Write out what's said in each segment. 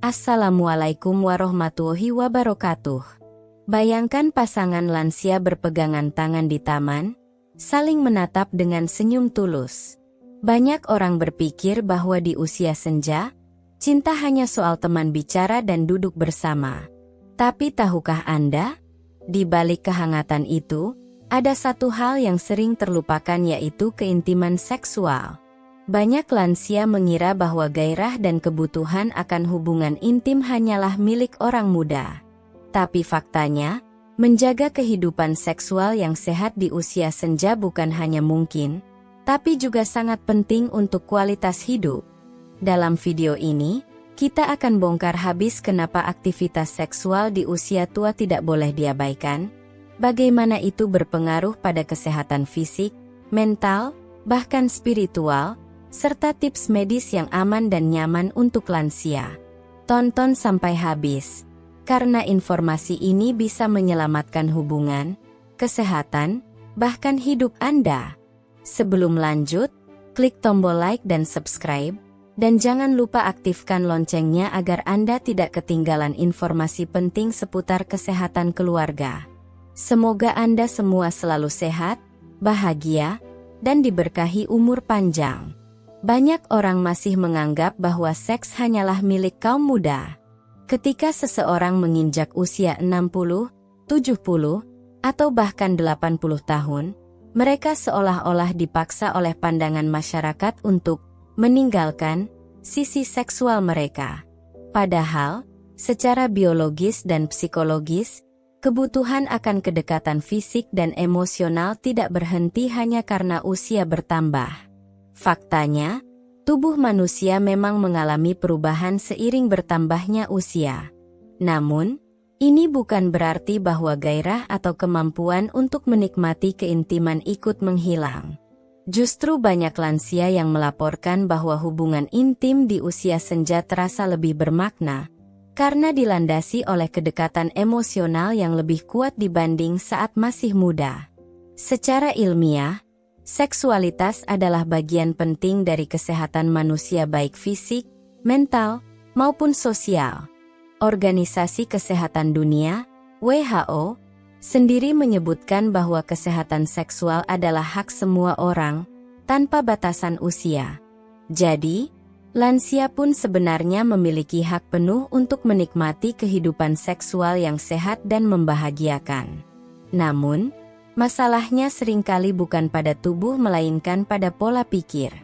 Assalamualaikum warahmatullahi wabarakatuh. Bayangkan pasangan lansia berpegangan tangan di taman, saling menatap dengan senyum tulus. Banyak orang berpikir bahwa di usia senja, cinta hanya soal teman bicara dan duduk bersama. Tapi tahukah Anda, di balik kehangatan itu, ada satu hal yang sering terlupakan, yaitu keintiman seksual. Banyak lansia mengira bahwa gairah dan kebutuhan akan hubungan intim hanyalah milik orang muda. Tapi faktanya, menjaga kehidupan seksual yang sehat di usia senja bukan hanya mungkin, tapi juga sangat penting untuk kualitas hidup. Dalam video ini, kita akan bongkar habis kenapa aktivitas seksual di usia tua tidak boleh diabaikan, bagaimana itu berpengaruh pada kesehatan fisik, mental, bahkan spiritual, serta tips medis yang aman dan nyaman untuk lansia. Tonton sampai habis, karena informasi ini bisa menyelamatkan hubungan, kesehatan, bahkan hidup Anda. Sebelum lanjut, klik tombol like dan subscribe, dan jangan lupa aktifkan loncengnya agar Anda tidak ketinggalan informasi penting seputar kesehatan keluarga. Semoga Anda semua selalu sehat, bahagia, dan diberkahi umur panjang. Banyak orang masih menganggap bahwa seks hanyalah milik kaum muda. Ketika seseorang menginjak usia 60, 70, atau bahkan 80 tahun, mereka seolah-olah dipaksa oleh pandangan masyarakat untuk meninggalkan sisi seksual mereka. Padahal, secara biologis dan psikologis, kebutuhan akan kedekatan fisik dan emosional tidak berhenti hanya karena usia bertambah. Faktanya, tubuh manusia memang mengalami perubahan seiring bertambahnya usia. Namun, ini bukan berarti bahwa gairah atau kemampuan untuk menikmati keintiman ikut menghilang. Justru banyak lansia yang melaporkan bahwa hubungan intim di usia senja terasa lebih bermakna, karena dilandasi oleh kedekatan emosional yang lebih kuat dibanding saat masih muda. Secara ilmiah, seksualitas adalah bagian penting dari kesehatan manusia baik fisik, mental, maupun sosial. Organisasi Kesehatan Dunia, WHO, sendiri menyebutkan bahwa kesehatan seksual adalah hak semua orang, tanpa batasan usia. Jadi, lansia pun sebenarnya memiliki hak penuh untuk menikmati kehidupan seksual yang sehat dan membahagiakan. Namun, masalahnya seringkali bukan pada tubuh melainkan pada pola pikir.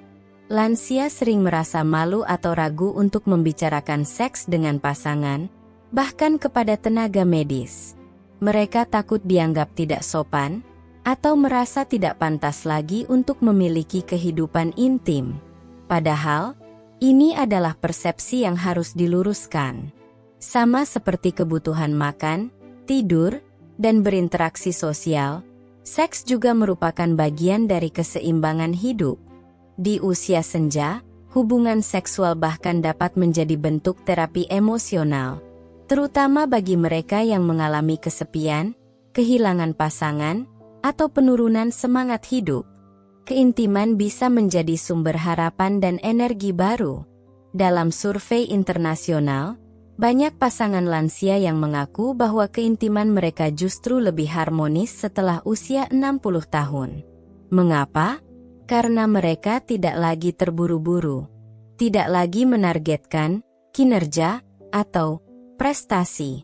Lansia sering merasa malu atau ragu untuk membicarakan seks dengan pasangan, bahkan kepada tenaga medis. Mereka takut dianggap tidak sopan, atau merasa tidak pantas lagi untuk memiliki kehidupan intim. Padahal, ini adalah persepsi yang harus diluruskan. Sama seperti kebutuhan makan, tidur, dan berinteraksi sosial, seks juga merupakan bagian dari keseimbangan hidup. Di usia senja, hubungan seksual bahkan dapat menjadi bentuk terapi emosional, terutama bagi mereka yang mengalami kesepian, kehilangan pasangan, atau penurunan semangat hidup. Keintiman bisa menjadi sumber harapan dan energi baru. Dalam survei internasional, banyak pasangan lansia yang mengaku bahwa keintiman mereka justru lebih harmonis setelah usia 60 tahun. Mengapa? Karena mereka tidak lagi terburu-buru, tidak lagi menargetkan kinerja atau prestasi.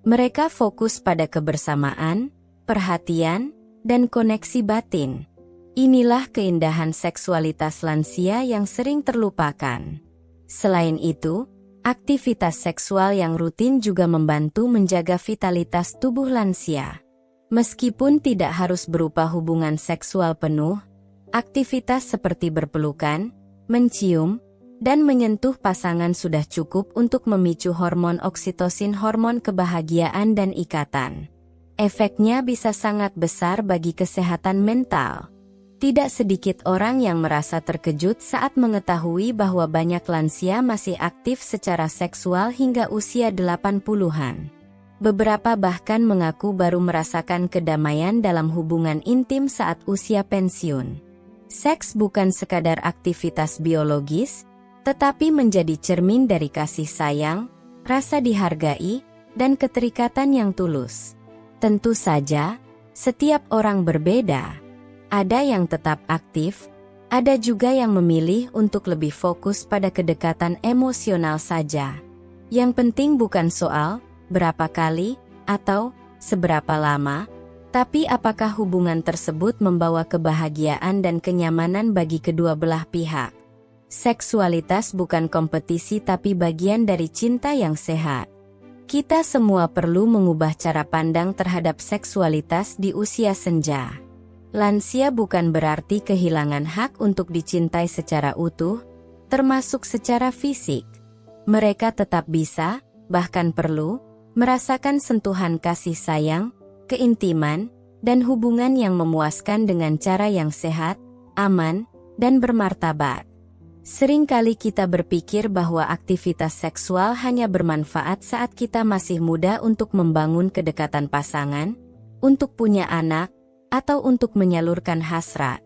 Mereka fokus pada kebersamaan, perhatian, dan koneksi batin. Inilah keindahan seksualitas lansia yang sering terlupakan. Selain itu, aktivitas seksual yang rutin juga membantu menjaga vitalitas tubuh lansia. Meskipun tidak harus berupa hubungan seksual penuh, aktivitas seperti berpelukan, mencium, dan menyentuh pasangan sudah cukup untuk memicu hormon oksitosin, hormon kebahagiaan dan ikatan. Efeknya bisa sangat besar bagi kesehatan mental. Tidak sedikit orang yang merasa terkejut saat mengetahui bahwa banyak lansia masih aktif secara seksual hingga usia 80-an. Beberapa bahkan mengaku baru merasakan kedamaian dalam hubungan intim saat usia pensiun. Seks bukan sekadar aktivitas biologis, tetapi menjadi cermin dari kasih sayang, rasa dihargai, dan keterikatan yang tulus. Tentu saja, setiap orang berbeda. Ada yang tetap aktif, ada juga yang memilih untuk lebih fokus pada kedekatan emosional saja. Yang penting bukan soal berapa kali atau seberapa lama, tapi apakah hubungan tersebut membawa kebahagiaan dan kenyamanan bagi kedua belah pihak. Seksualitas bukan kompetisi tapi bagian dari cinta yang sehat. Kita semua perlu mengubah cara pandang terhadap seksualitas di usia senja. Lansia bukan berarti kehilangan hak untuk dicintai secara utuh, termasuk secara fisik. Mereka tetap bisa, bahkan perlu, merasakan sentuhan kasih sayang, keintiman, dan hubungan yang memuaskan dengan cara yang sehat, aman, dan bermartabat. Seringkali kita berpikir bahwa aktivitas seksual hanya bermanfaat saat kita masih muda untuk membangun kedekatan pasangan, untuk punya anak, atau untuk menyalurkan hasrat.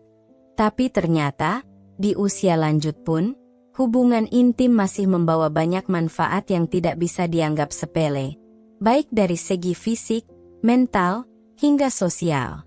Tapi ternyata, di usia lanjut pun, hubungan intim masih membawa banyak manfaat yang tidak bisa dianggap sepele, baik dari segi fisik, mental, hingga sosial.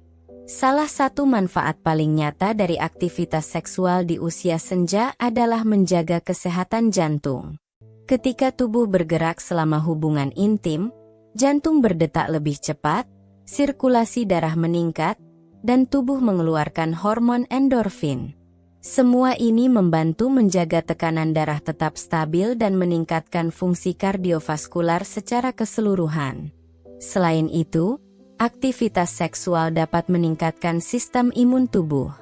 Salah satu manfaat paling nyata dari aktivitas seksual di usia senja adalah menjaga kesehatan jantung. Ketika tubuh bergerak selama hubungan intim, jantung berdetak lebih cepat, sirkulasi darah meningkat, dan tubuh mengeluarkan hormon endorfin. Semua ini membantu menjaga tekanan darah tetap stabil dan meningkatkan fungsi kardiovaskular secara keseluruhan. Selain itu, aktivitas seksual dapat meningkatkan sistem imun tubuh.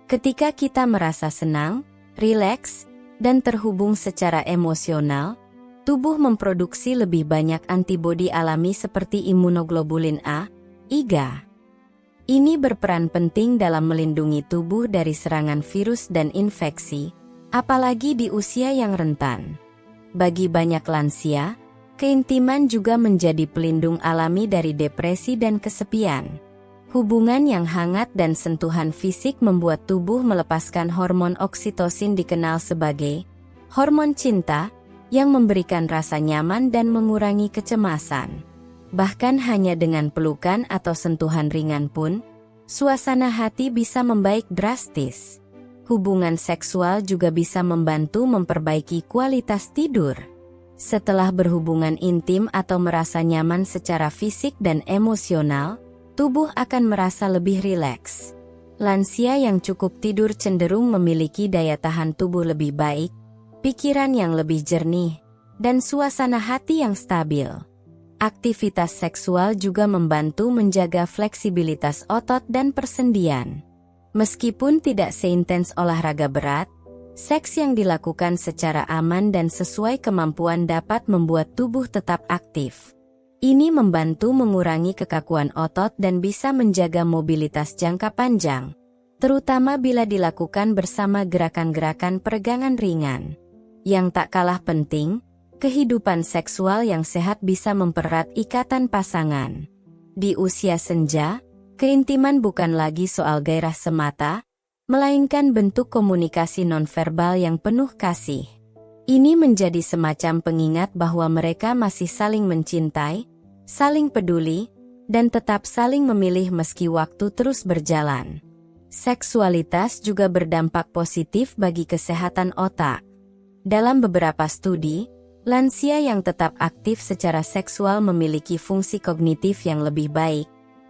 Ketika kita merasa senang, rileks, dan terhubung secara emosional, tubuh memproduksi lebih banyak antibodi alami seperti imunoglobulin A, IgA. Ini berperan penting dalam melindungi tubuh dari serangan virus dan infeksi, apalagi di usia yang rentan. Bagi banyak lansia, keintiman juga menjadi pelindung alami dari depresi dan kesepian. Hubungan yang hangat dan sentuhan fisik membuat tubuh melepaskan hormon oksitosin dikenal sebagai hormon cinta, yang memberikan rasa nyaman dan mengurangi kecemasan. Bahkan hanya dengan pelukan atau sentuhan ringan pun, suasana hati bisa membaik drastis. Hubungan seksual juga bisa membantu memperbaiki kualitas tidur. Setelah berhubungan intim atau merasa nyaman secara fisik dan emosional, tubuh akan merasa lebih rileks. Lansia yang cukup tidur cenderung memiliki daya tahan tubuh lebih baik, pikiran yang lebih jernih, dan suasana hati yang stabil. Aktivitas seksual juga membantu menjaga fleksibilitas otot dan persendian. Meskipun tidak seintens olahraga berat, seks yang dilakukan secara aman dan sesuai kemampuan dapat membuat tubuh tetap aktif. Ini membantu mengurangi kekakuan otot dan bisa menjaga mobilitas jangka panjang, terutama bila dilakukan bersama gerakan-gerakan peregangan ringan. Yang tak kalah penting, kehidupan seksual yang sehat bisa mempererat ikatan pasangan. Di usia senja, keintiman bukan lagi soal gairah semata, melainkan bentuk komunikasi nonverbal yang penuh kasih. Ini menjadi semacam pengingat bahwa mereka masih saling mencintai, saling peduli, dan tetap saling memilih meski waktu terus berjalan. Seksualitas juga berdampak positif bagi kesehatan otak. Dalam beberapa studi, lansia yang tetap aktif secara seksual memiliki fungsi kognitif yang lebih baik,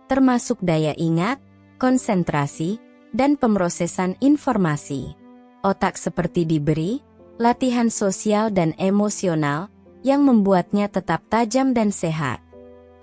termasuk daya ingat, konsentrasi, dan pemrosesan informasi. Otak seperti diberi latihan sosial dan emosional yang membuatnya tetap tajam dan sehat.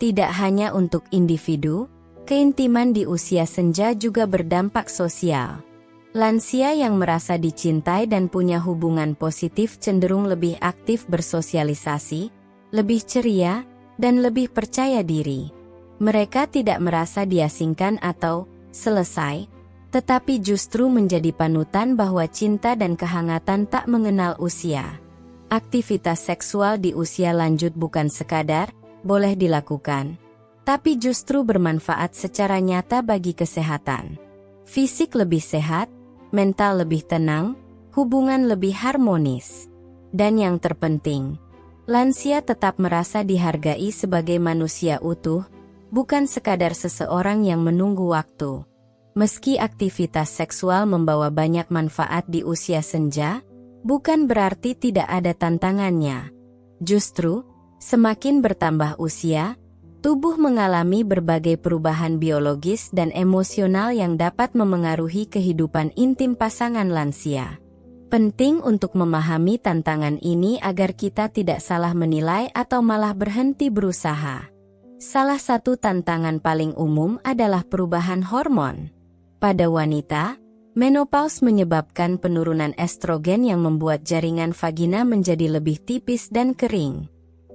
Tidak hanya untuk individu, keintiman di usia senja juga berdampak sosial. Lansia yang merasa dicintai dan punya hubungan positif cenderung lebih aktif bersosialisasi, lebih ceria, dan lebih percaya diri. Mereka tidak merasa diasingkan atau selesai, tetapi justru menjadi panutan bahwa cinta dan kehangatan tak mengenal usia. Aktivitas seksual di usia lanjut bukan sekadar boleh dilakukan, tapi justru bermanfaat secara nyata bagi kesehatan. Fisik lebih sehat, mental lebih tenang, hubungan lebih harmonis. Dan yang terpenting, lansia tetap merasa dihargai sebagai manusia utuh, bukan sekadar seseorang yang menunggu waktu. Meski aktivitas seksual membawa banyak manfaat di usia senja, bukan berarti tidak ada tantangannya. Justru, semakin bertambah usia, tubuh mengalami berbagai perubahan biologis dan emosional yang dapat memengaruhi kehidupan intim pasangan lansia. Penting untuk memahami tantangan ini agar kita tidak salah menilai atau malah berhenti berusaha. Salah satu tantangan paling umum adalah perubahan hormon. Pada wanita, menopause menyebabkan penurunan estrogen yang membuat jaringan vagina menjadi lebih tipis dan kering.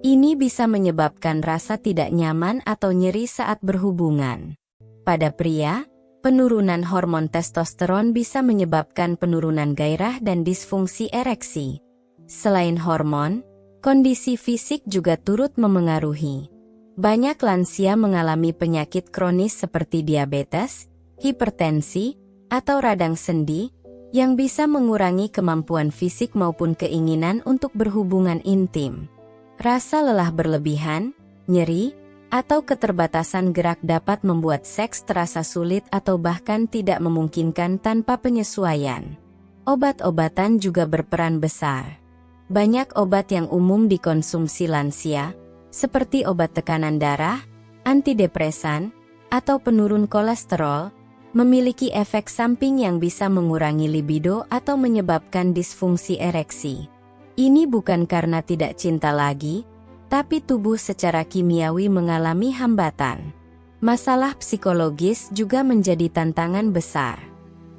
Ini bisa menyebabkan rasa tidak nyaman atau nyeri saat berhubungan. Pada pria, penurunan hormon testosteron bisa menyebabkan penurunan gairah dan disfungsi ereksi. Selain hormon, kondisi fisik juga turut memengaruhi. Banyak lansia mengalami penyakit kronis seperti diabetes, hipertensi, atau radang sendi, yang bisa mengurangi kemampuan fisik maupun keinginan untuk berhubungan intim. Rasa lelah berlebihan, nyeri, atau keterbatasan gerak dapat membuat seks terasa sulit atau bahkan tidak memungkinkan tanpa penyesuaian. Obat-obatan juga berperan besar. Banyak obat yang umum dikonsumsi lansia, seperti obat tekanan darah, antidepresan, atau penurun kolesterol, memiliki efek samping yang bisa mengurangi libido atau menyebabkan disfungsi ereksi. Ini bukan karena tidak cinta lagi, tapi tubuh secara kimiawi mengalami hambatan. Masalah psikologis juga menjadi tantangan besar.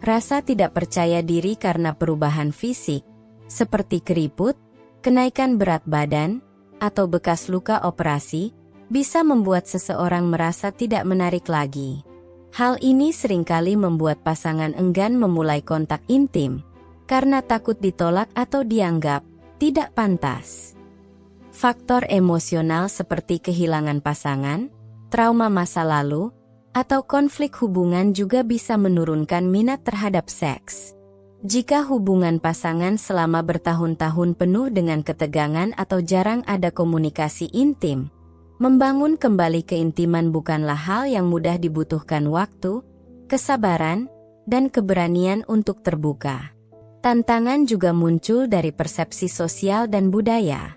Rasa tidak percaya diri karena perubahan fisik, seperti keriput, kenaikan berat badan, atau bekas luka operasi, bisa membuat seseorang merasa tidak menarik lagi. Hal ini seringkali membuat pasangan enggan memulai kontak intim, karena takut ditolak atau dianggap tidak pantas. Faktor emosional seperti kehilangan pasangan, trauma masa lalu, atau konflik hubungan juga bisa menurunkan minat terhadap seks. Jika hubungan pasangan selama bertahun-tahun penuh dengan ketegangan atau jarang ada komunikasi intim, membangun kembali keintiman bukanlah hal yang mudah, dibutuhkan waktu, kesabaran, dan keberanian untuk terbuka. Tantangan juga muncul dari persepsi sosial dan budaya.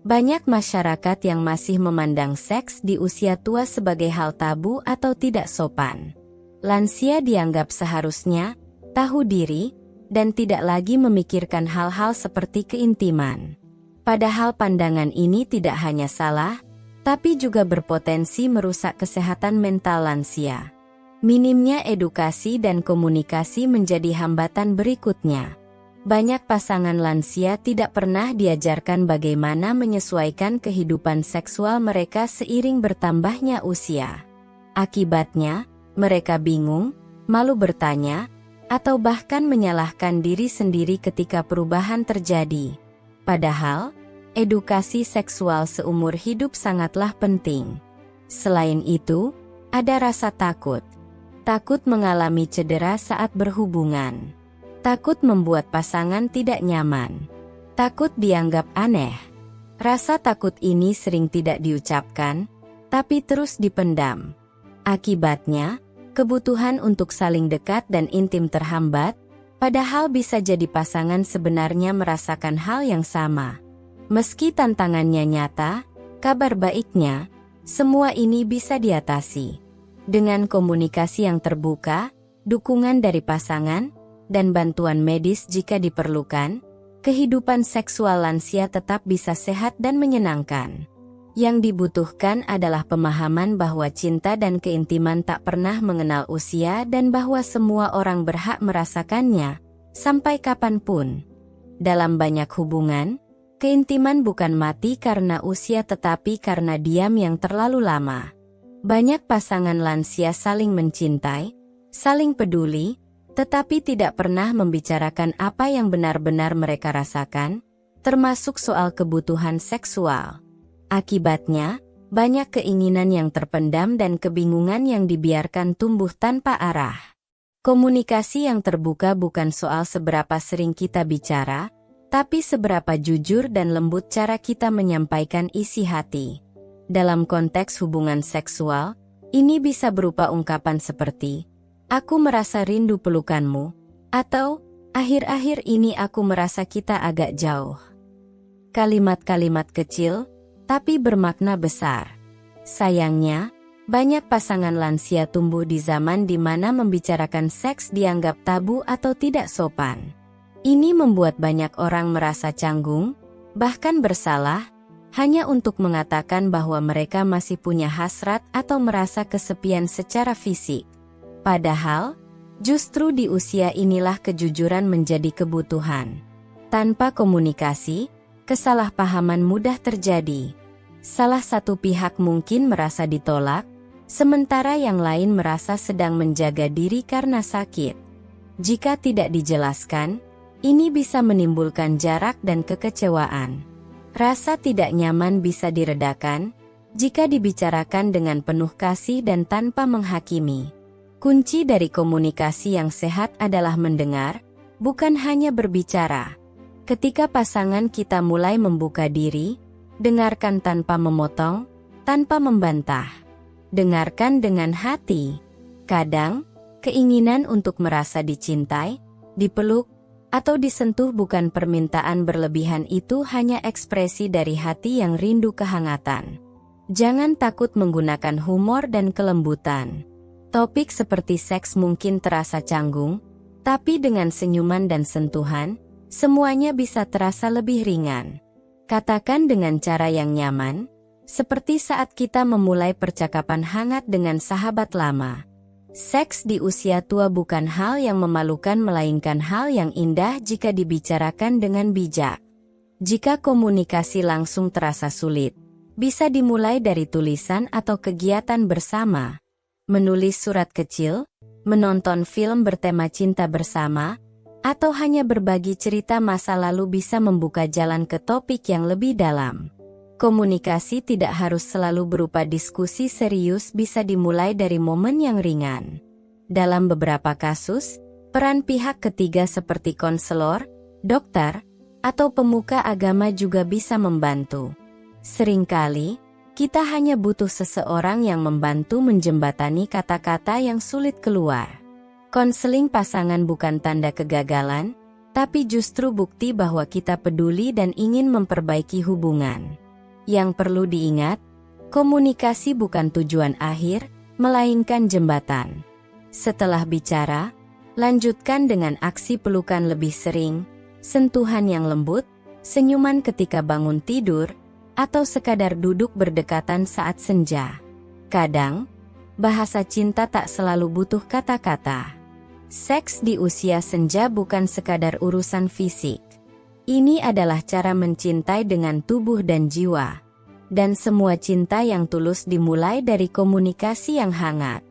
Banyak masyarakat yang masih memandang seks di usia tua sebagai hal tabu atau tidak sopan. Lansia dianggap seharusnya tahu diri dan tidak lagi memikirkan hal-hal seperti keintiman. Padahal pandangan ini tidak hanya salah, tapi juga berpotensi merusak kesehatan mental lansia. Minimnya edukasi dan komunikasi menjadi hambatan berikutnya. Banyak pasangan lansia tidak pernah diajarkan bagaimana menyesuaikan kehidupan seksual mereka seiring bertambahnya usia. Akibatnya, mereka bingung, malu bertanya, atau bahkan menyalahkan diri sendiri ketika perubahan terjadi. Padahal, edukasi seksual seumur hidup sangatlah penting. Selain itu, ada rasa takut. Takut mengalami cedera saat berhubungan. Takut membuat pasangan tidak nyaman. Takut dianggap aneh. Rasa takut ini sering tidak diucapkan, tapi terus dipendam. Akibatnya, kebutuhan untuk saling dekat dan intim terhambat, padahal bisa jadi pasangan sebenarnya merasakan hal yang sama. Meski tantangannya nyata, kabar baiknya, semua ini bisa diatasi. Dengan komunikasi yang terbuka, dukungan dari pasangan, dan bantuan medis jika diperlukan, kehidupan seksual lansia tetap bisa sehat dan menyenangkan. Yang dibutuhkan adalah pemahaman bahwa cinta dan keintiman tak pernah mengenal usia dan bahwa semua orang berhak merasakannya, sampai kapanpun. Dalam banyak hubungan, keintiman bukan mati karena usia tetapi karena diam yang terlalu lama. Banyak pasangan lansia saling mencintai, saling peduli, tetapi tidak pernah membicarakan apa yang benar-benar mereka rasakan, termasuk soal kebutuhan seksual. Akibatnya, banyak keinginan yang terpendam dan kebingungan yang dibiarkan tumbuh tanpa arah. Komunikasi yang terbuka bukan soal seberapa sering kita bicara, Tapi seberapa jujur dan lembut cara kita menyampaikan isi hati. Dalam konteks hubungan seksual, ini bisa berupa ungkapan seperti, "Aku merasa rindu pelukanmu," atau, "Akhir-akhir ini aku merasa kita agak jauh." Kalimat-kalimat kecil, tapi bermakna besar. Sayangnya, banyak pasangan lansia tumbuh di zaman di mana membicarakan seks dianggap tabu atau tidak sopan. Ini membuat banyak orang merasa canggung, bahkan bersalah, hanya untuk mengatakan bahwa mereka masih punya hasrat atau merasa kesepian secara fisik. Padahal, justru di usia inilah kejujuran menjadi kebutuhan. Tanpa komunikasi, kesalahpahaman mudah terjadi. Salah satu pihak mungkin merasa ditolak, sementara yang lain merasa sedang menjaga diri karena sakit. Jika tidak dijelaskan, ini bisa menimbulkan jarak dan kekecewaan. Rasa tidak nyaman bisa diredakan jika dibicarakan dengan penuh kasih dan tanpa menghakimi. Kunci dari komunikasi yang sehat adalah mendengar, bukan hanya berbicara. Ketika pasangan kita mulai membuka diri, dengarkan tanpa memotong, tanpa membantah. Dengarkan dengan hati. Kadang, keinginan untuk merasa dicintai, dipeluk, atau disentuh bukan permintaan berlebihan, itu hanya ekspresi dari hati yang rindu kehangatan. Jangan takut menggunakan humor dan kelembutan. Topik seperti seks mungkin terasa canggung, tapi dengan senyuman dan sentuhan, semuanya bisa terasa lebih ringan. Katakan dengan cara yang nyaman, seperti saat kita memulai percakapan hangat dengan sahabat lama. Seks di usia tua bukan hal yang memalukan melainkan hal yang indah jika dibicarakan dengan bijak. Jika komunikasi langsung terasa sulit, bisa dimulai dari tulisan atau kegiatan bersama. Menulis surat kecil, menonton film bertema cinta bersama, atau hanya berbagi cerita masa lalu bisa membuka jalan ke topik yang lebih dalam. Komunikasi tidak harus selalu berupa diskusi serius, bisa dimulai dari momen yang ringan. Dalam beberapa kasus, peran pihak ketiga seperti konselor, dokter, atau pemuka agama juga bisa membantu. Seringkali, kita hanya butuh seseorang yang membantu menjembatani kata-kata yang sulit keluar. Konseling pasangan bukan tanda kegagalan, tapi justru bukti bahwa kita peduli dan ingin memperbaiki hubungan. Yang perlu diingat, komunikasi bukan tujuan akhir, melainkan jembatan. Setelah bicara, lanjutkan dengan aksi pelukan lebih sering, sentuhan yang lembut, senyuman ketika bangun tidur, atau sekadar duduk berdekatan saat senja. Kadang, bahasa cinta tak selalu butuh kata-kata. Seks di usia senja bukan sekadar urusan fisik. Ini adalah cara mencintai dengan tubuh dan jiwa. Dan semua cinta yang tulus dimulai dari komunikasi yang hangat.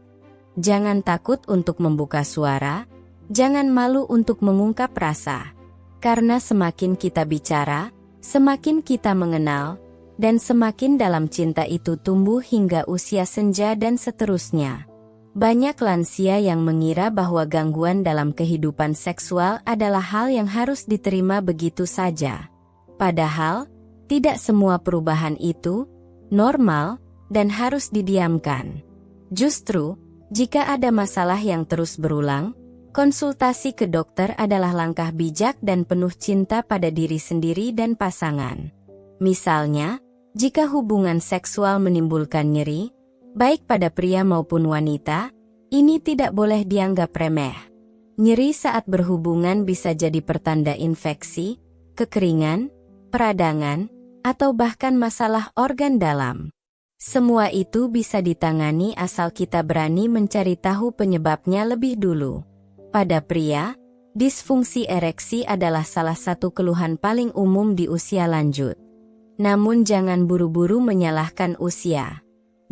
Jangan takut untuk membuka suara, jangan malu untuk mengungkap rasa. Karena semakin kita bicara, semakin kita mengenal, dan semakin dalam cinta itu tumbuh hingga usia senja dan seterusnya. Banyak lansia yang mengira bahwa gangguan dalam kehidupan seksual adalah hal yang harus diterima begitu saja. Padahal, tidak semua perubahan itu normal dan harus didiamkan. Justru, jika ada masalah yang terus berulang, konsultasi ke dokter adalah langkah bijak dan penuh cinta pada diri sendiri dan pasangan. Misalnya, jika hubungan seksual menimbulkan nyeri, baik pada pria maupun wanita, ini tidak boleh dianggap remeh. Nyeri saat berhubungan bisa jadi pertanda infeksi, kekeringan, peradangan, atau bahkan masalah organ dalam. Semua itu bisa ditangani asal kita berani mencari tahu penyebabnya lebih dulu. Pada pria, disfungsi ereksi adalah salah satu keluhan paling umum di usia lanjut. Namun jangan buru-buru menyalahkan usia.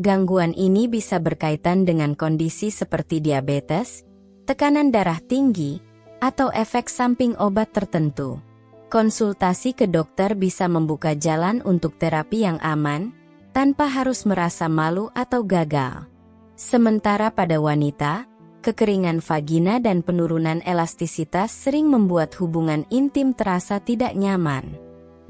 Gangguan ini bisa berkaitan dengan kondisi seperti diabetes, tekanan darah tinggi, atau efek samping obat tertentu. Konsultasi ke dokter bisa membuka jalan untuk terapi yang aman, tanpa harus merasa malu atau gagal. Sementara pada wanita, Kekeringan vagina dan penurunan elastisitas sering membuat hubungan intim terasa tidak nyaman.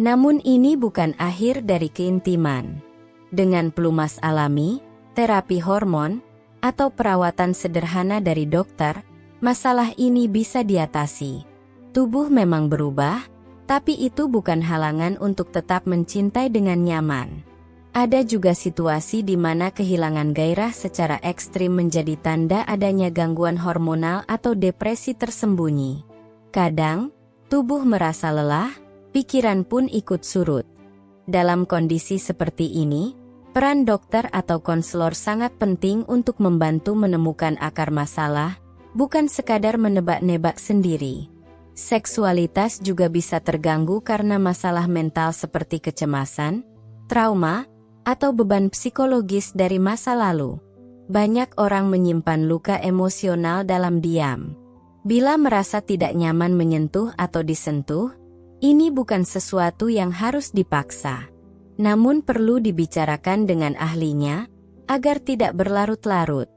Namun ini bukan akhir dari keintiman. Dengan pelumas alami, terapi hormon, atau perawatan sederhana dari dokter, masalah ini bisa diatasi. Tubuh memang berubah, tapi itu bukan halangan untuk tetap mencintai dengan nyaman. Ada juga situasi di mana kehilangan gairah secara ekstrim menjadi tanda adanya gangguan hormonal atau depresi tersembunyi. Kadang, tubuh merasa lelah, pikiran pun ikut surut. Dalam kondisi seperti ini, peran dokter atau konselor sangat penting untuk membantu menemukan akar masalah, bukan sekadar menebak-nebak sendiri. Seksualitas juga bisa terganggu karena masalah mental seperti kecemasan, trauma, atau beban psikologis dari masa lalu. Banyak orang menyimpan luka emosional dalam diam. Bila merasa tidak nyaman menyentuh atau disentuh, ini bukan sesuatu yang harus dipaksa. Namun perlu dibicarakan dengan ahlinya, agar tidak berlarut-larut.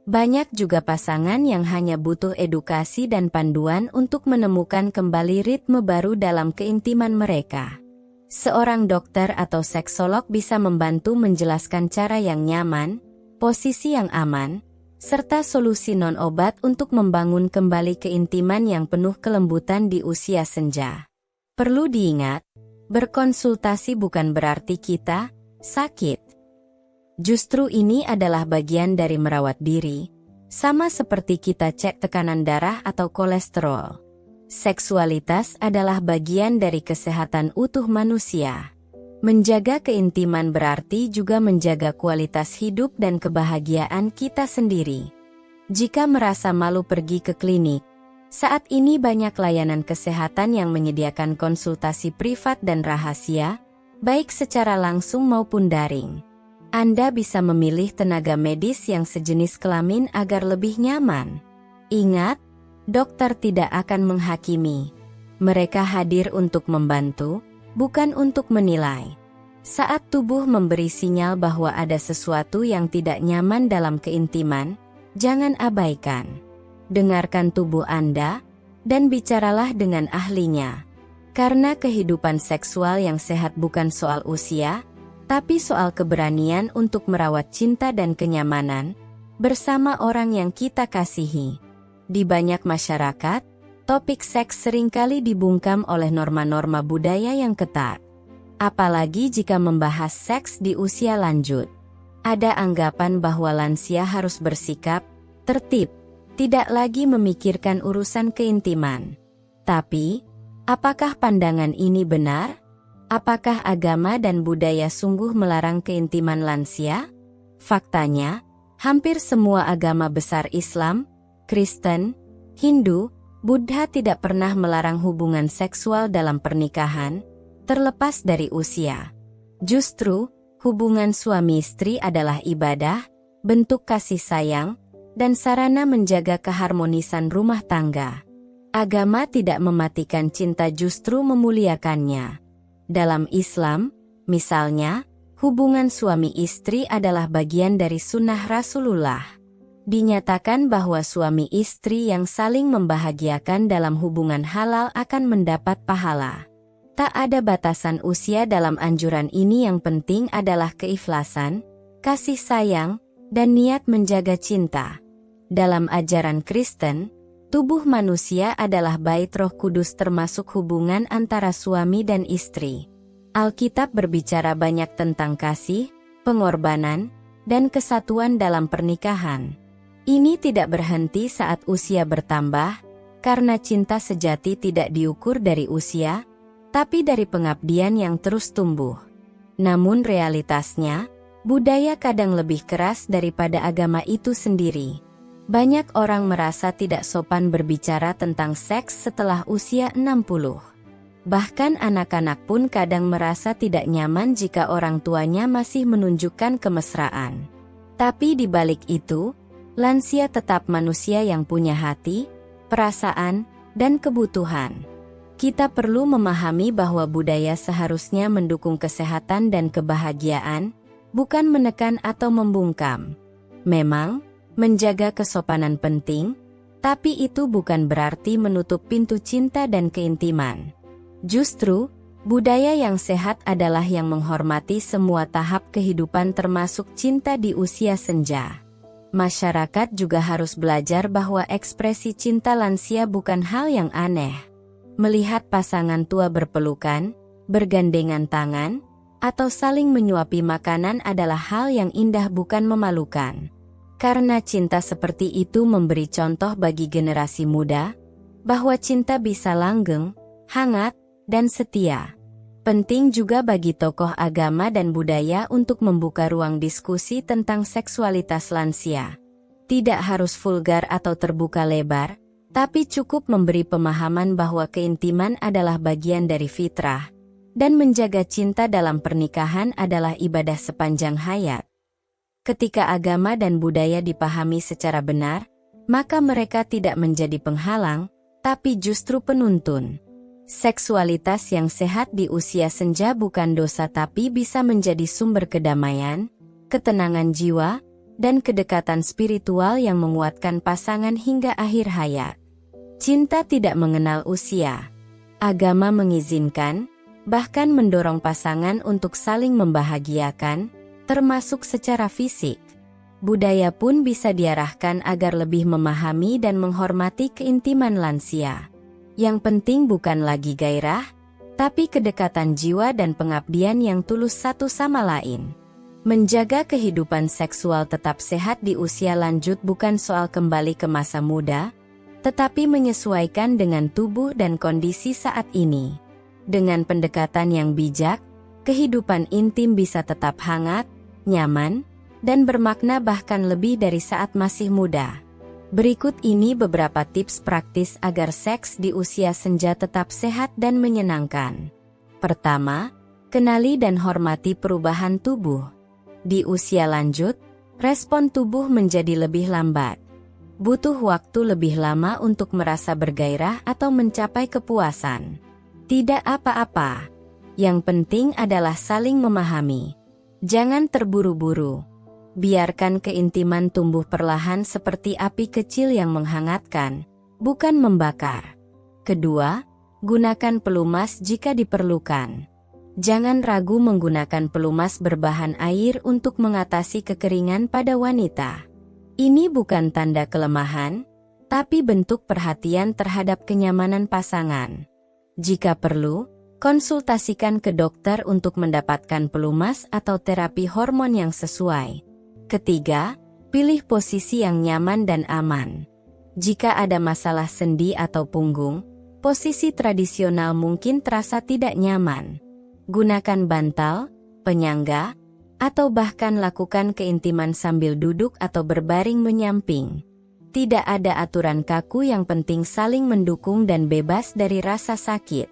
Banyak juga pasangan yang hanya butuh edukasi dan panduan untuk menemukan kembali ritme baru dalam keintiman mereka. Seorang dokter atau seksolog bisa membantu menjelaskan cara yang nyaman, posisi yang aman, serta solusi non-obat untuk membangun kembali keintiman yang penuh kelembutan di usia senja. Perlu diingat, berkonsultasi bukan berarti kita sakit. Justru ini adalah bagian dari merawat diri, sama seperti kita cek tekanan darah atau kolesterol. Seksualitas adalah bagian dari kesehatan utuh manusia. Menjaga keintiman berarti juga menjaga kualitas hidup dan kebahagiaan kita sendiri. Jika merasa malu pergi ke klinik, saat ini banyak layanan kesehatan yang menyediakan konsultasi privat dan rahasia, baik secara langsung maupun daring. Anda bisa memilih tenaga medis yang sejenis kelamin agar lebih nyaman. Ingat, dokter tidak akan menghakimi. Mereka hadir untuk membantu, bukan untuk menilai. Saat tubuh memberi sinyal bahwa ada sesuatu yang tidak nyaman dalam keintiman, jangan abaikan. Dengarkan tubuh Anda, dan bicaralah dengan ahlinya. Karena kehidupan seksual yang sehat bukan soal usia, tapi soal keberanian untuk merawat cinta dan kenyamanan bersama orang yang kita kasihi. Di banyak masyarakat, topik seks seringkali dibungkam oleh norma-norma budaya yang ketat. Apalagi jika membahas seks di usia lanjut. Ada anggapan bahwa lansia harus bersikap tertib, tidak lagi memikirkan urusan keintiman. Tapi, apakah pandangan ini benar? Apakah agama dan budaya sungguh melarang keintiman lansia? Faktanya, hampir semua agama besar Islam, Kristen, Hindu, Buddha tidak pernah melarang hubungan seksual dalam pernikahan, terlepas dari usia. Justru, hubungan suami istri adalah ibadah, bentuk kasih sayang, dan sarana menjaga keharmonisan rumah tangga. Agama tidak mematikan cinta, justru memuliakannya. Dalam Islam, misalnya, hubungan suami istri adalah bagian dari sunnah Rasulullah. Dinyatakan bahwa suami istri yang saling membahagiakan dalam hubungan halal akan mendapat pahala. Tak ada batasan usia dalam anjuran ini, yang penting adalah keikhlasan, kasih sayang, dan niat menjaga cinta. Dalam ajaran Kristen, tubuh manusia adalah bait Roh Kudus, termasuk hubungan antara suami dan istri. Alkitab berbicara banyak tentang kasih, pengorbanan, dan kesatuan dalam pernikahan. Ini tidak berhenti saat usia bertambah, karena cinta sejati tidak diukur dari usia, tapi dari pengabdian yang terus tumbuh. Namun realitasnya, budaya kadang lebih keras daripada agama itu sendiri. Banyak orang merasa tidak sopan berbicara tentang seks setelah usia 60. Bahkan anak-anak pun kadang merasa tidak nyaman jika orang tuanya masih menunjukkan kemesraan. Tapi di balik itu, lansia tetap manusia yang punya hati, perasaan, dan kebutuhan. Kita perlu memahami bahwa budaya seharusnya mendukung kesehatan dan kebahagiaan, bukan menekan atau membungkam. Memang, Menjaga kesopanan penting, tapi itu bukan berarti menutup pintu cinta dan keintiman. Justru, budaya yang sehat adalah yang menghormati semua tahap kehidupan termasuk cinta di usia senja. Masyarakat juga harus belajar bahwa ekspresi cinta lansia bukan hal yang aneh. Melihat pasangan tua berpelukan, bergandengan tangan, atau saling menyuapi makanan adalah hal yang indah bukan memalukan. Karena cinta seperti itu memberi contoh bagi generasi muda, bahwa cinta bisa langgeng, hangat, dan setia. Penting juga bagi tokoh agama dan budaya untuk membuka ruang diskusi tentang seksualitas lansia. Tidak harus vulgar atau terbuka lebar, tapi cukup memberi pemahaman bahwa keintiman adalah bagian dari fitrah, dan menjaga cinta dalam pernikahan adalah ibadah sepanjang hayat. Ketika agama dan budaya dipahami secara benar, maka mereka tidak menjadi penghalang, tapi justru penuntun. Seksualitas yang sehat di usia senja bukan dosa tapi bisa menjadi sumber kedamaian, ketenangan jiwa, dan kedekatan spiritual yang menguatkan pasangan hingga akhir hayat. Cinta tidak mengenal usia. Agama mengizinkan, bahkan mendorong pasangan untuk saling membahagiakan, termasuk secara fisik. Budaya pun bisa diarahkan agar lebih memahami dan menghormati keintiman lansia. Yang penting bukan lagi gairah, tapi kedekatan jiwa dan pengabdian yang tulus satu sama lain. Menjaga kehidupan seksual tetap sehat di usia lanjut bukan soal kembali ke masa muda, tetapi menyesuaikan dengan tubuh dan kondisi saat ini. Dengan pendekatan yang bijak, kehidupan intim bisa tetap hangat, nyaman, dan bermakna bahkan lebih dari saat masih muda. Berikut ini beberapa tips praktis agar seks di usia senja tetap sehat dan menyenangkan. Pertama, kenali dan hormati perubahan tubuh. Di usia lanjut, respon tubuh menjadi lebih lambat. Butuh waktu lebih lama untuk merasa bergairah atau mencapai kepuasan. Tidak apa-apa. Yang penting adalah saling memahami. Jangan terburu-buru. Biarkan keintiman tumbuh perlahan seperti api kecil yang menghangatkan, bukan membakar. Kedua, gunakan pelumas jika diperlukan. Jangan ragu menggunakan pelumas berbahan air untuk mengatasi kekeringan pada wanita. Ini bukan tanda kelemahan, tapi bentuk perhatian terhadap kenyamanan pasangan. Jika perlu, konsultasikan ke dokter untuk mendapatkan pelumas atau terapi hormon yang sesuai. Ketiga, pilih posisi yang nyaman dan aman. Jika ada masalah sendi atau punggung, posisi tradisional mungkin terasa tidak nyaman. Gunakan bantal, penyangga, atau bahkan lakukan keintiman sambil duduk atau berbaring menyamping. Tidak ada aturan kaku, yang penting saling mendukung dan bebas dari rasa sakit.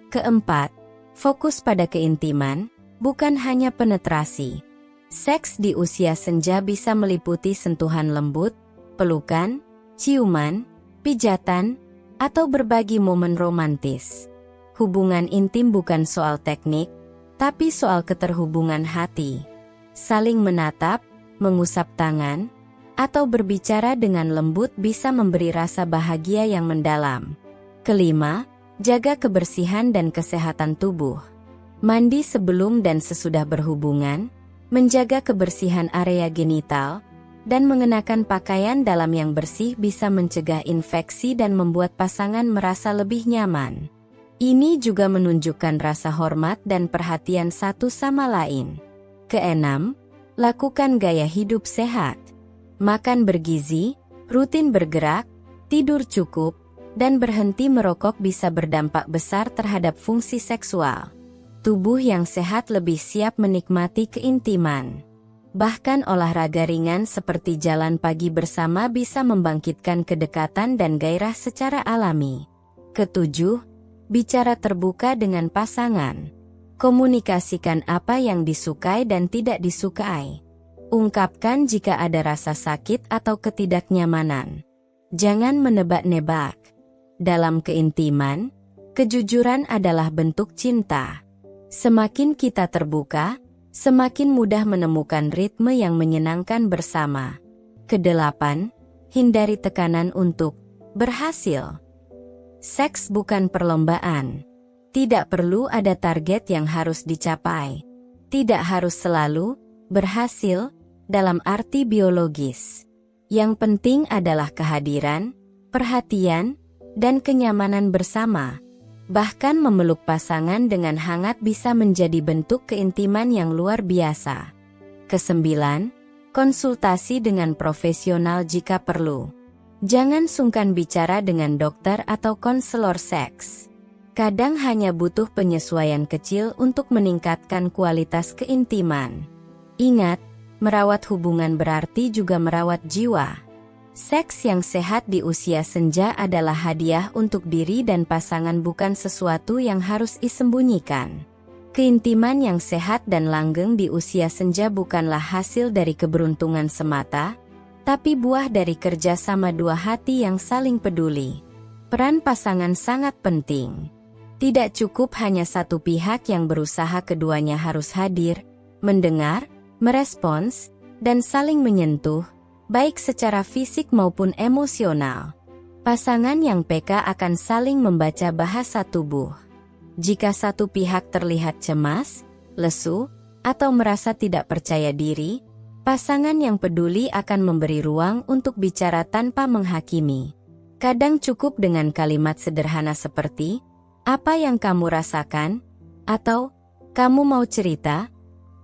Keempat, fokus pada keintiman, bukan hanya penetrasi. Seks di usia senja bisa meliputi sentuhan lembut, pelukan, ciuman, pijatan, atau berbagi momen romantis. Hubungan intim bukan soal teknik, tapi soal keterhubungan hati. Saling menatap, mengusap tangan, atau berbicara dengan lembut bisa memberi rasa bahagia yang mendalam. Kelima, jaga kebersihan dan kesehatan tubuh. Mandi sebelum dan sesudah berhubungan, menjaga kebersihan area genital, dan mengenakan pakaian dalam yang bersih bisa mencegah infeksi dan membuat pasangan merasa lebih nyaman. Ini juga menunjukkan rasa hormat dan perhatian satu sama lain. Keenam, lakukan gaya hidup sehat. Makan bergizi, rutin bergerak, tidur cukup, dan berhenti merokok bisa berdampak besar terhadap fungsi seksual. Tubuh yang sehat lebih siap menikmati keintiman. Bahkan olahraga ringan seperti jalan pagi bersama bisa membangkitkan kedekatan dan gairah secara alami. Ketujuh, bicara terbuka dengan pasangan. Komunikasikan apa yang disukai dan tidak disukai. Ungkapkan jika ada rasa sakit atau ketidaknyamanan. Jangan menebak-nebak. Dalam keintiman, kejujuran adalah bentuk cinta. Semakin kita terbuka, semakin mudah menemukan ritme yang menyenangkan bersama. Kedelapan, hindari tekanan untuk berhasil. Seks bukan perlombaan. Tidak perlu ada target yang harus dicapai. Tidak harus selalu berhasil dalam arti biologis. Yang penting adalah kehadiran, perhatian, dan kenyamanan bersama. Bahkan memeluk pasangan dengan hangat bisa menjadi bentuk keintiman yang luar biasa. Kesembilan, konsultasi dengan profesional jika perlu. Jangan sungkan bicara dengan dokter atau konselor seks. Kadang hanya butuh penyesuaian kecil untuk meningkatkan kualitas keintiman. Ingat, merawat hubungan berarti juga merawat jiwa. Seks yang sehat di usia senja adalah hadiah untuk diri dan pasangan, bukan sesuatu yang harus disembunyikan. Keintiman yang sehat dan langgeng di usia senja bukanlah hasil dari keberuntungan semata, tapi buah dari kerjasama dua hati yang saling peduli. Peran pasangan sangat penting. Tidak cukup hanya satu pihak yang berusaha, keduanya harus hadir, mendengar, merespons, dan saling menyentuh, baik secara fisik maupun emosional. Pasangan yang peka akan saling membaca bahasa tubuh. Jika satu pihak terlihat cemas, lesu, atau merasa tidak percaya diri, pasangan yang peduli akan memberi ruang untuk bicara tanpa menghakimi. Kadang cukup dengan kalimat sederhana seperti, "Apa yang kamu rasakan?" atau "Kamu mau cerita?"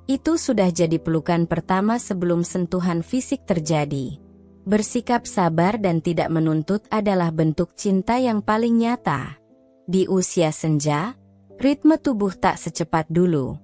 Itu sudah jadi pelukan pertama sebelum sentuhan fisik terjadi. Bersikap sabar dan tidak menuntut adalah bentuk cinta yang paling nyata. Di usia senja, ritme tubuh tak secepat dulu.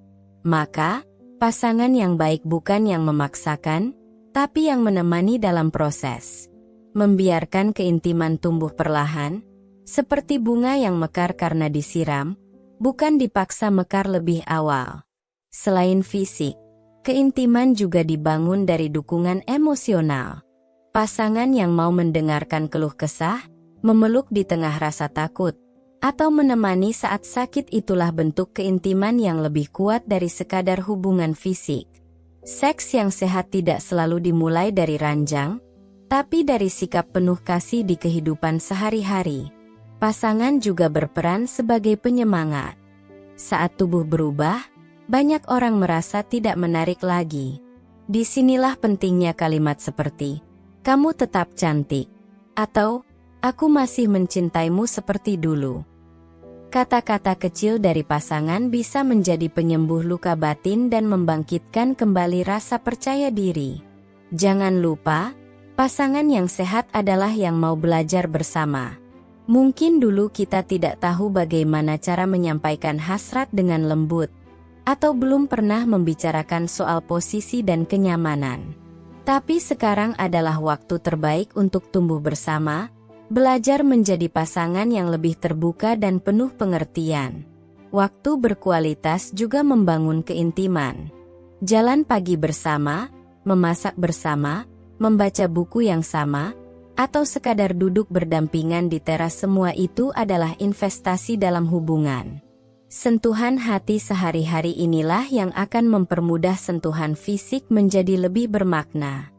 Maka, pasangan yang baik bukan yang memaksakan, tapi yang menemani dalam proses. Membiarkan keintiman tumbuh perlahan, seperti bunga yang mekar karena disiram, bukan dipaksa mekar lebih awal. Selain fisik, keintiman juga dibangun dari dukungan emosional. Pasangan yang mau mendengarkan keluh kesah, memeluk di tengah rasa takut, atau menemani saat sakit, itulah bentuk keintiman yang lebih kuat dari sekadar hubungan fisik. Seks yang sehat tidak selalu dimulai dari ranjang, tapi dari sikap penuh kasih di kehidupan sehari-hari. Pasangan juga berperan sebagai penyemangat. Saat tubuh berubah, banyak orang merasa tidak menarik lagi. Disinilah pentingnya kalimat seperti, "Kamu tetap cantik," atau "Aku masih mencintaimu seperti dulu." Kata-kata kecil dari pasangan bisa menjadi penyembuh luka batin dan membangkitkan kembali rasa percaya diri. Jangan lupa, pasangan yang sehat adalah yang mau belajar bersama. Mungkin dulu kita tidak tahu bagaimana cara menyampaikan hasrat dengan lembut, atau belum pernah membicarakan soal posisi dan kenyamanan. Tapi sekarang adalah waktu terbaik untuk tumbuh bersama, belajar menjadi pasangan yang lebih terbuka dan penuh pengertian. Waktu berkualitas juga membangun keintiman. Jalan pagi bersama, memasak bersama, membaca buku yang sama, atau sekadar duduk berdampingan di teras, semua itu adalah investasi dalam hubungan. Sentuhan hati sehari-hari inilah yang akan mempermudah sentuhan fisik menjadi lebih bermakna.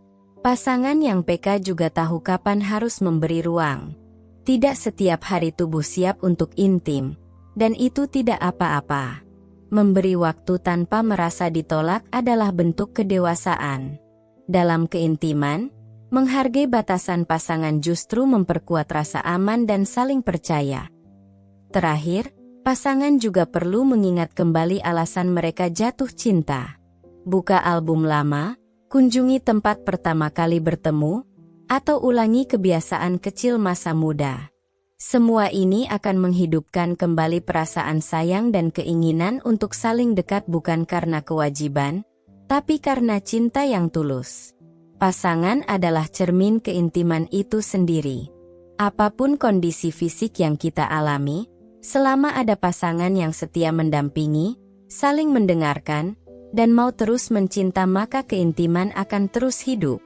Pasangan yang peka juga tahu kapan harus memberi ruang. Tidak setiap hari tubuh siap untuk intim, dan itu tidak apa-apa. Memberi waktu tanpa merasa ditolak adalah bentuk kedewasaan. Dalam keintiman, menghargai batasan pasangan justru memperkuat rasa aman dan saling percaya. Terakhir, pasangan juga perlu mengingat kembali alasan mereka jatuh cinta. Buka album lama, kunjungi tempat pertama kali bertemu, atau ulangi kebiasaan kecil masa muda. Semua ini akan menghidupkan kembali perasaan sayang dan keinginan untuk saling dekat, bukan karena kewajiban, tapi karena cinta yang tulus. Pasangan adalah cermin keintiman itu sendiri. Apapun kondisi fisik yang kita alami, selama ada pasangan yang setia mendampingi, saling mendengarkan, dan mau terus mencinta, maka keintiman akan terus hidup.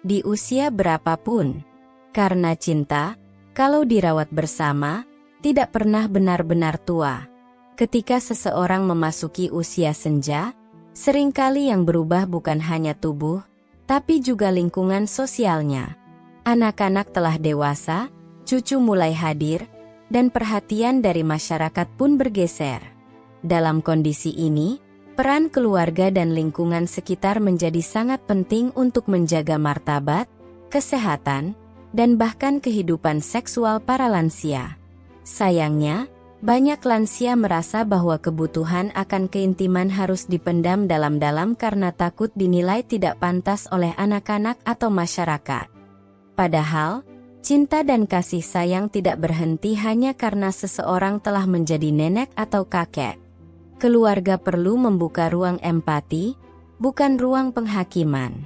Di usia berapapun. Karena cinta, kalau dirawat bersama, tidak pernah benar-benar tua. Ketika seseorang memasuki usia senja, seringkali yang berubah bukan hanya tubuh, tapi juga lingkungan sosialnya. Anak-anak telah dewasa, cucu mulai hadir, dan perhatian dari masyarakat pun bergeser. Dalam kondisi ini, peran keluarga dan lingkungan sekitar menjadi sangat penting untuk menjaga martabat, kesehatan, dan bahkan kehidupan seksual para lansia. Sayangnya, banyak lansia merasa bahwa kebutuhan akan keintiman harus dipendam dalam-dalam karena takut dinilai tidak pantas oleh anak-anak atau masyarakat. Padahal, cinta dan kasih sayang tidak berhenti hanya karena seseorang telah menjadi nenek atau kakek. Keluarga perlu membuka ruang empati, bukan ruang penghakiman.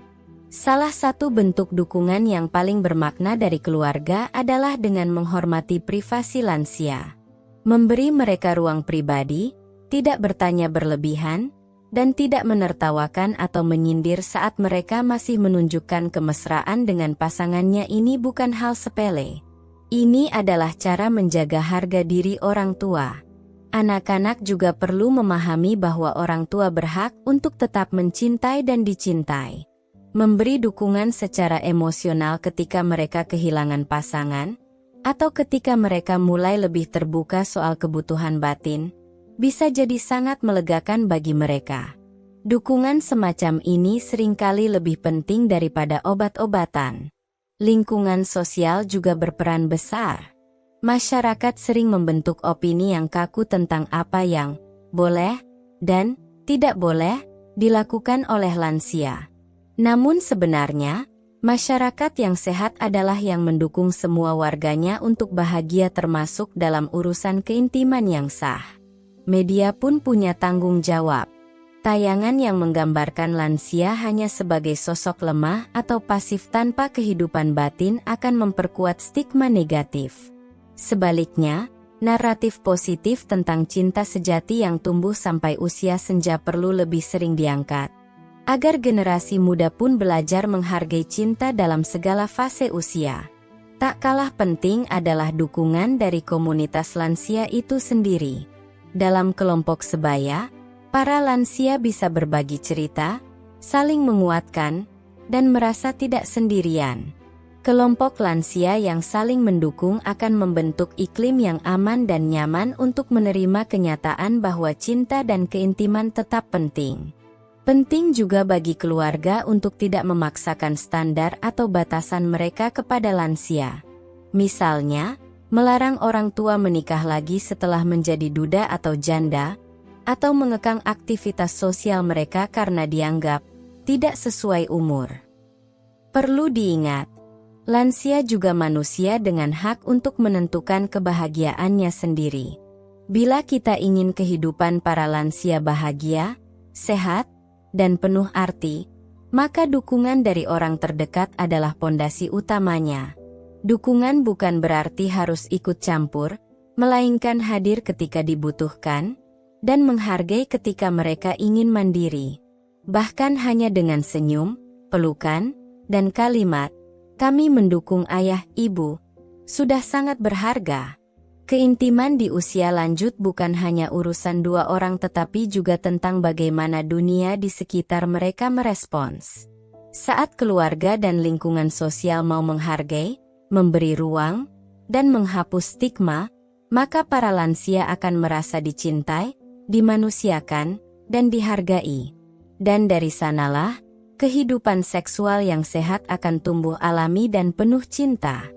Salah satu bentuk dukungan yang paling bermakna dari keluarga adalah dengan menghormati privasi lansia. Memberi mereka ruang pribadi, tidak bertanya berlebihan, dan tidak menertawakan atau menyindir saat mereka masih menunjukkan kemesraan dengan pasangannya ini bukan hal sepele. Ini adalah cara menjaga harga diri orang tua. Anak-anak juga perlu memahami bahwa orang tua berhak untuk tetap mencintai dan dicintai. Memberi dukungan secara emosional ketika mereka kehilangan pasangan, atau ketika mereka mulai lebih terbuka soal kebutuhan batin, bisa jadi sangat melegakan bagi mereka. Dukungan semacam ini seringkali lebih penting daripada obat-obatan. Lingkungan sosial juga berperan besar. Masyarakat sering membentuk opini yang kaku tentang apa yang boleh dan tidak boleh dilakukan oleh lansia. Namun sebenarnya, masyarakat yang sehat adalah yang mendukung semua warganya untuk bahagia termasuk dalam urusan keintiman yang sah. Media pun punya tanggung jawab. Tayangan yang menggambarkan lansia hanya sebagai sosok lemah atau pasif tanpa kehidupan batin akan memperkuat stigma negatif. Sebaliknya, naratif positif tentang cinta sejati yang tumbuh sampai usia senja perlu lebih sering diangkat, agar generasi muda pun belajar menghargai cinta dalam segala fase usia. Tak kalah penting adalah dukungan dari komunitas lansia itu sendiri. Dalam kelompok sebaya, para lansia bisa berbagi cerita, saling menguatkan, dan merasa tidak sendirian. Kelompok lansia yang saling mendukung akan membentuk iklim yang aman dan nyaman untuk menerima kenyataan bahwa cinta dan keintiman tetap penting. Penting juga bagi keluarga untuk tidak memaksakan standar atau batasan mereka kepada lansia. Misalnya, melarang orang tua menikah lagi setelah menjadi duda atau janda, atau mengekang aktivitas sosial mereka karena dianggap tidak sesuai umur. Perlu diingat, lansia juga manusia dengan hak untuk menentukan kebahagiaannya sendiri. Bila kita ingin kehidupan para lansia bahagia, sehat, dan penuh arti, maka dukungan dari orang terdekat adalah pondasi utamanya. Dukungan bukan berarti harus ikut campur, melainkan hadir ketika dibutuhkan, dan menghargai ketika mereka ingin mandiri. Bahkan hanya dengan senyum, pelukan, dan kalimat, "Kami mendukung ayah, ibu," sudah sangat berharga. Keintiman di usia lanjut bukan hanya urusan dua orang tetapi juga tentang bagaimana dunia di sekitar mereka merespons. Saat keluarga dan lingkungan sosial mau menghargai, memberi ruang, dan menghapus stigma, maka para lansia akan merasa dicintai, dimanusiakan, dan dihargai. Dan dari sanalah, kehidupan seksual yang sehat akan tumbuh alami dan penuh cinta.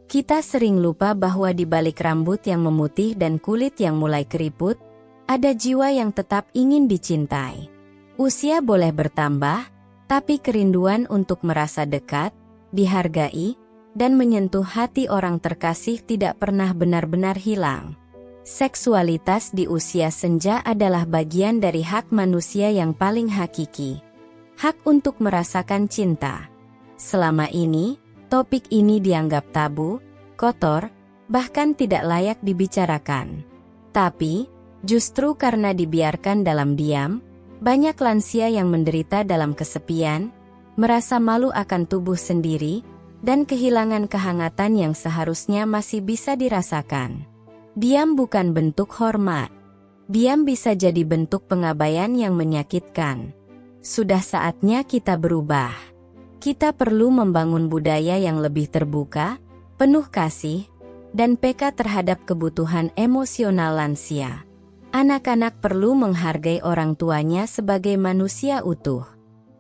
Kita sering lupa bahwa di balik rambut yang memutih dan kulit yang mulai keriput, ada jiwa yang tetap ingin dicintai. Usia boleh bertambah, tapi kerinduan untuk merasa dekat, dihargai, dan menyentuh hati orang terkasih tidak pernah benar-benar hilang. Seksualitas di usia senja adalah bagian dari hak manusia yang paling hakiki. Hak untuk merasakan cinta. Selama ini, topik ini dianggap tabu, kotor, bahkan tidak layak dibicarakan. Tapi, justru karena dibiarkan dalam diam, banyak lansia yang menderita dalam kesepian, merasa malu akan tubuh sendiri, dan kehilangan kehangatan yang seharusnya masih bisa dirasakan. Diam bukan bentuk hormat. Diam bisa jadi bentuk pengabaian yang menyakitkan. Sudah saatnya kita berubah. Kita perlu membangun budaya yang lebih terbuka, penuh kasih, dan peka terhadap kebutuhan emosional lansia. Anak-anak perlu menghargai orang tuanya sebagai manusia utuh.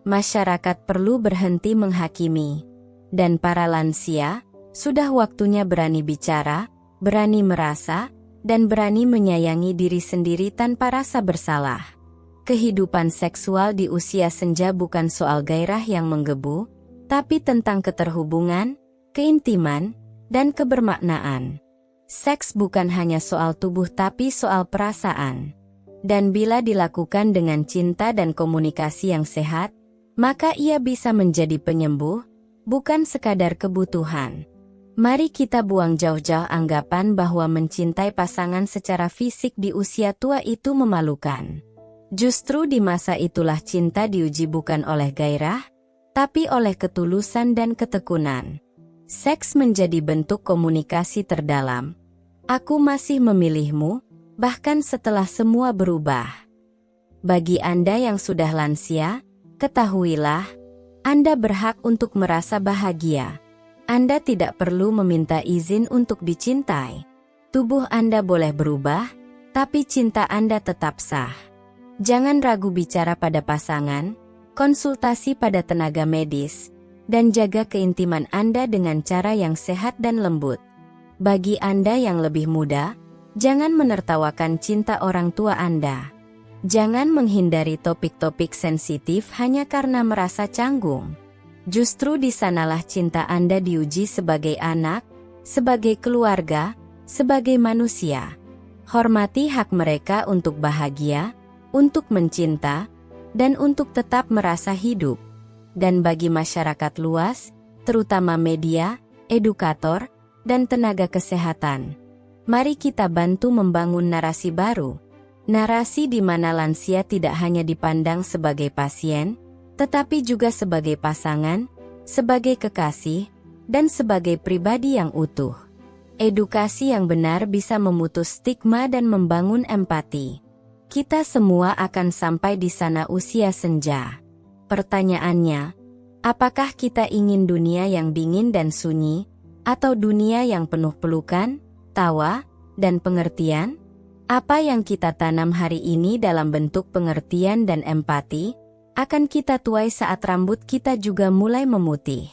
Masyarakat perlu berhenti menghakimi. Dan para lansia, sudah waktunya berani bicara, berani merasa, dan berani menyayangi diri sendiri tanpa rasa bersalah. Kehidupan seksual di usia senja bukan soal gairah yang menggebu, tapi tentang keterhubungan, keintiman, dan kebermaknaan. Seks bukan hanya soal tubuh tapi soal perasaan. Dan bila dilakukan dengan cinta dan komunikasi yang sehat, maka ia bisa menjadi penyembuh, bukan sekadar kebutuhan. Mari kita buang jauh-jauh anggapan bahwa mencintai pasangan secara fisik di usia tua itu memalukan. Justru di masa itulah cinta diuji bukan oleh gairah, tapi oleh ketulusan dan ketekunan. Seks menjadi bentuk komunikasi terdalam. Aku masih memilihmu, bahkan setelah semua berubah. Bagi Anda yang sudah lansia, ketahuilah, Anda berhak untuk merasa bahagia. Anda tidak perlu meminta izin untuk dicintai. Tubuh Anda boleh berubah, tapi cinta Anda tetap sah. Jangan ragu bicara pada pasangan, konsultasi pada tenaga medis, dan jaga keintiman Anda dengan cara yang sehat dan lembut. Bagi Anda yang lebih muda, jangan menertawakan cinta orang tua Anda. Jangan menghindari topik-topik sensitif hanya karena merasa canggung. Justru di sanalah cinta Anda diuji sebagai anak, sebagai keluarga, sebagai manusia. Hormati hak mereka untuk bahagia, untuk mencinta, dan untuk tetap merasa hidup. Dan bagi masyarakat luas, terutama media, edukator, dan tenaga kesehatan, mari kita bantu membangun narasi baru. Narasi di mana lansia tidak hanya dipandang sebagai pasien, tetapi juga sebagai pasangan, sebagai kekasih, dan sebagai pribadi yang utuh. Edukasi yang benar bisa memutus stigma dan membangun empati. Kita semua akan sampai di sana usia senja. Pertanyaannya, apakah kita ingin dunia yang dingin dan sunyi, atau dunia yang penuh pelukan, tawa, dan pengertian? Apa yang kita tanam hari ini dalam bentuk pengertian dan empati, akan kita tuai saat rambut kita juga mulai memutih.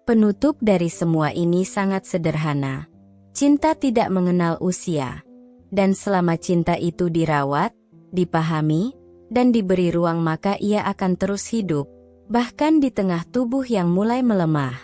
Penutup dari semua ini sangat sederhana. Cinta tidak mengenal usia. Dan selama cinta itu dirawat, dipahami, dan diberi ruang maka ia akan terus hidup, bahkan di tengah tubuh yang mulai melemah.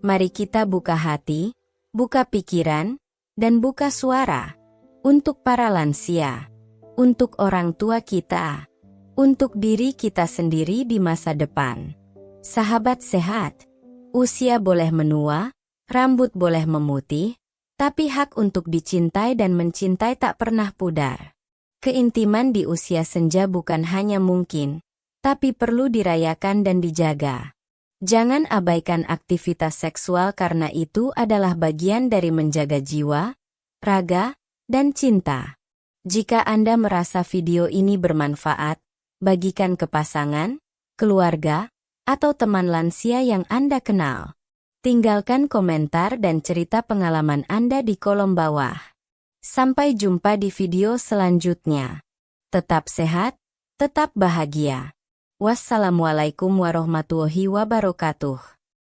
Mari kita buka hati, buka pikiran, dan buka suara. Untuk para lansia, untuk orang tua kita, untuk diri kita sendiri di masa depan. Sahabat sehat, usia boleh menua, rambut boleh memutih, tapi hak untuk dicintai dan mencintai tak pernah pudar. Keintiman di usia senja bukan hanya mungkin, tapi perlu dirayakan dan dijaga. Jangan abaikan aktivitas seksual karena itu adalah bagian dari menjaga jiwa, raga, dan cinta. Jika Anda merasa video ini bermanfaat, bagikan ke pasangan, keluarga, atau teman lansia yang Anda kenal. Tinggalkan komentar dan cerita pengalaman Anda di kolom bawah. Sampai jumpa di video selanjutnya. Tetap sehat, tetap bahagia. Wassalamualaikum warahmatullahi wabarakatuh.